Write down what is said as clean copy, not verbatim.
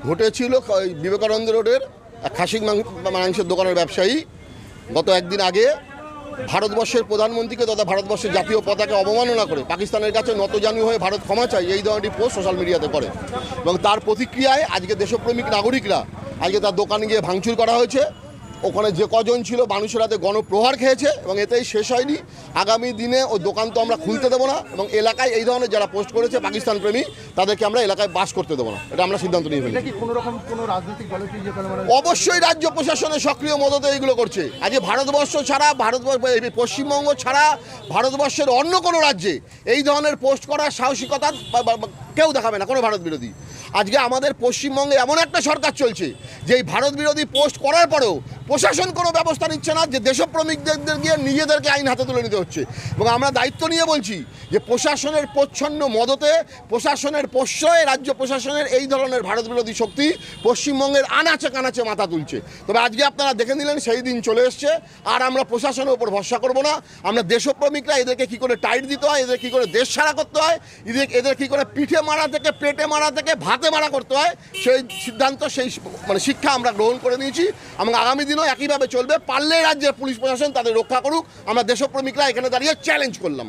ঘটেছিল বিবেকানন্দ রোডের খাসি মাংসের দোকানের ব্যবসায়ী গত একদিন আগে ভারতবর্ষের প্রধানমন্ত্রীকে তথা ভারতবর্ষের জাতীয় পতাকা অবমাননা করে পাকিস্তানের কাছে নতজানু হয়ে ভারত ক্ষমা চাই এই ধরনের পোস্ট সোশ্যাল মিডিয়াতে করে এবং তার প্রতিক্রিয়ায় আজকে দেশপ্রেমিক নাগরিকরা আজকে তার দোকানে গিয়ে ভাঙচুর করা হয়েছে। ওখানে যে কজন ছিল মানুষের হাতে গণপ্রহার খেয়েছে এবং এতেই শেষ হয়নি। আগামী দিনে ওই দোকান তো আমরা খুলতে দেবো না এবং এলাকায় এই ধরনের যারা পোস্ট করেছে পাকিস্তান প্রেমী তাদেরকে আমরা এলাকায় বাস করতে দেবো না, এটা আমরা সিদ্ধান্ত নিয়ে ফেলি। অবশ্যই রাজ্য প্রশাসনের সক্রিয় মদতে এইগুলো করছে। আজকে ভারতবর্ষ ছাড়া পশ্চিমবঙ্গ ছাড়া ভারতবর্ষের অন্য কোনো রাজ্যে এই ধরনের পোস্ট করার সাহসিকতা কেউ দেখাবে না কোনো ভারত বিরোধী। আজকে আমাদের পশ্চিমবঙ্গে এমন একটা সরকার চলছে যে এই ভারত বিরোধী পোস্ট করার পরেও প্রশাসন কোনো ব্যবস্থা নিচ্ছে না, যে দেশপ্রেমিকদের গিয়ে নিজেদেরকে আইন হাতে তুলে নিতে হচ্ছে। এবং আমরা দায়িত্ব নিয়ে বলছি যে প্রশাসনের প্রচ্ছন্ন মদতে প্রশাসনের প্রশ্রয়ে রাজ্য প্রশাসনের এই ধরনের ভারত বিরোধী শক্তি পশ্চিমবঙ্গের আনাচে কানাচে মাথা তুলছে। তবে আজকে আপনারা দেখে নিলেন সেই দিন চলে এসছে, আর আমরা প্রশাসনের উপর ভরসা করব না। আমরা দেশপ্রেমিকরা এদেরকে কী করে টাইট দিতে হয়, এদের কী করে দেশ ছাড়া করতে হয়, এদের কী করে পিঠে মারা থেকে পেটে মারা থেকে ভাতে মারা করতে হয় সেই সিদ্ধান্ত সেই শিক্ষা আমরা গ্রহণ করে নিয়েছি এবং আগামী দিনও একইভাবে চলবে। পারলে রাজ্যের পুলিশ প্রশাসন তাদের রক্ষা করুক, আমরা দেশপ্রেমিকরা এখানে দাঁড়িয়ে চ্যালেঞ্জ করলাম।